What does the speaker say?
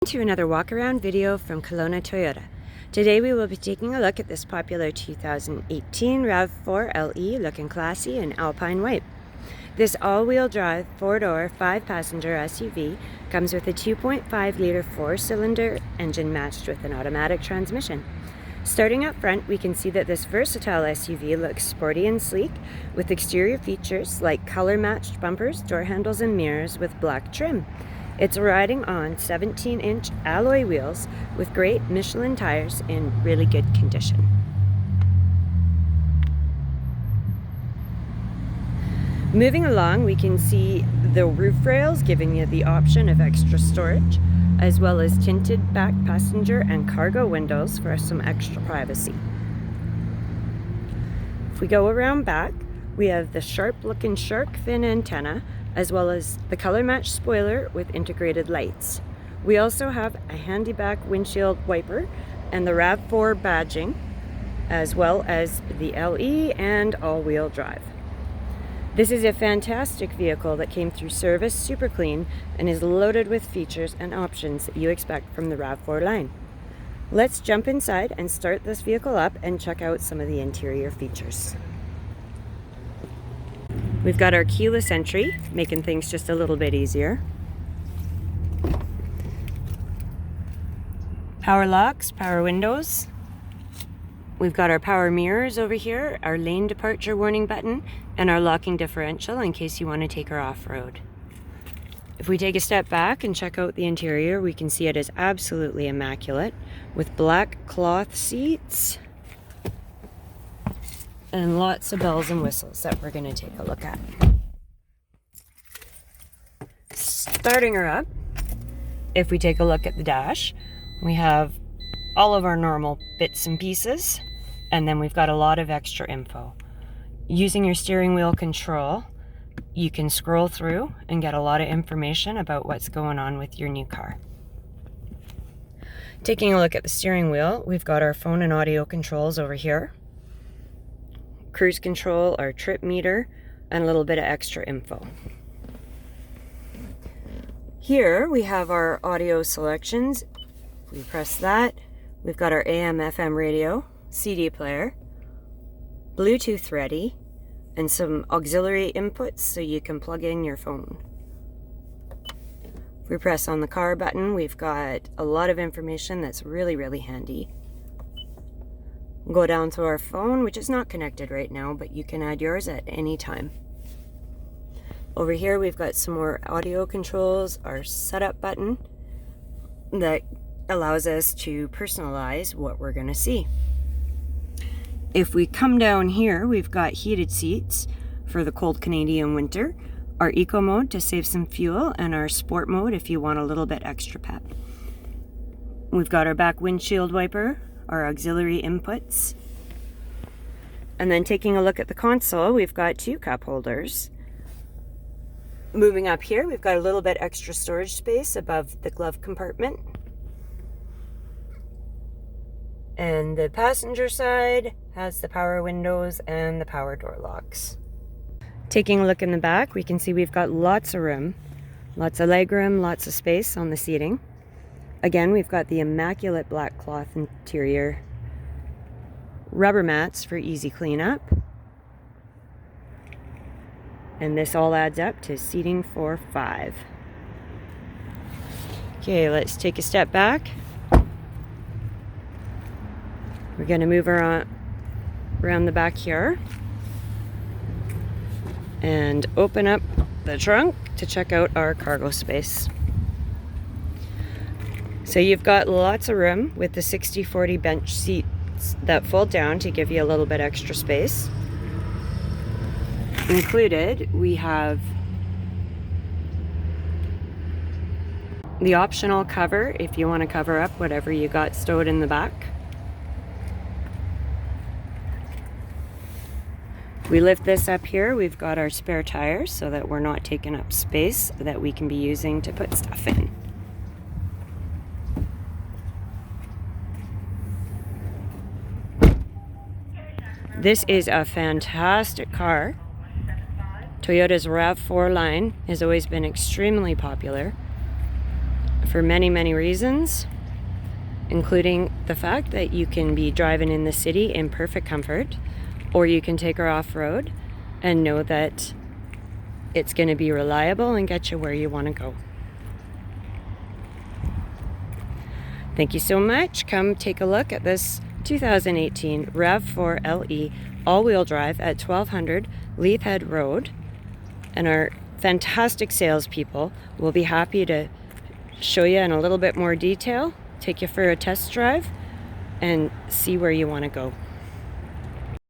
To another walk-around video from Kelowna Toyota. Today we will be taking a look at this popular 2018 Rav4 LE, looking classy in alpine white. This all-wheel drive 4-door 5-passenger SUV comes with a 2.5-liter 4-cylinder engine matched with an automatic transmission. Starting up front, we can see that this versatile SUV looks sporty and sleek with exterior features like color-matched bumpers, door handles and mirrors with black trim. It's riding on 17-inch alloy wheels with great Michelin tires in really good condition. Moving along, we can see the roof rails giving you the option of extra storage, as well as tinted back passenger and cargo windows for some extra privacy. If we go around back, we have the sharp-looking shark fin antenna, as well as the color-matched spoiler with integrated lights. We also have a handy back windshield wiper and the Rav4 badging, as well as the LE and all-wheel drive. This is a fantastic vehicle that came through service super clean and is loaded with features and options that you expect from the Rav4 line. Let's jump inside and start this vehicle up and check out some of the interior features. We've got our keyless entry, making things just a little bit easier. Power locks, power windows. We've got our power mirrors over here, our lane departure warning button, and our locking differential in case you want to take her off-road. If we take a step back and check out the interior, we can see it is absolutely immaculate with black cloth seats and lots of bells and whistles that we're going to take a look at. Starting her up, if we take a look at the dash, we have all of our normal bits and pieces, and then we've got a lot of extra info. Using your steering wheel control, you can scroll through and get a lot of information about what's going on with your new car. Taking a look at the steering wheel, we've got our phone and audio controls over here. Cruise control, our trip meter, and a little bit of extra info. Here we have our audio selections. If we press that, we've got our AM/FM radio, CD player, Bluetooth ready, and some auxiliary inputs so you can plug in your phone. If we press on the car button, we've got a lot of information that's really handy. Go down to our phone, which is not connected right now, but you can add yours at any time. Over here we've got some more audio controls, our setup button that allows us to personalize what we're going to see. If we come down here, we've got heated seats for the cold Canadian winter, our eco mode to save some fuel, and our sport mode if you want a little bit extra pep. We've got our back windshield wiper, our auxiliary inputs, and then taking a look at the console, we've got 2 cup holders. Moving up here, we've got a little bit extra storage space above the glove compartment. And the passenger side has the power windows and the power door locks. Taking a look in the back, we can see we've got lots of room, lots of leg room, lots of space on the seating. Again, we've got the immaculate black cloth interior, rubber mats for easy cleanup, and this all adds up to seating for 5. Okay, let's take a step back. We're going to move her around the back here and open up the trunk to check out our cargo space. So you've got lots of room with the 60/40 bench seats that fold down to give you a little bit extra space. Included, we have the optional cover if you want to cover up whatever you got stowed in the back. We lift this up here, we've got our spare tires so that we're not taking up space that we can be using to put stuff in. This is a fantastic car. Toyota's Rav4 line has always been extremely popular. for many, many reasons, including the fact that you can be driving in the city in perfect comfort, or you can take her off-road and know that it's going to be reliable and get you where you want to go. Thank you so much. Come take a look at this 2018 Rav4 LE all-wheel drive at 1200 Leith Head Road, and our fantastic salespeople will be happy to show you in a little bit more detail, take you for a test drive, and see where you want to go.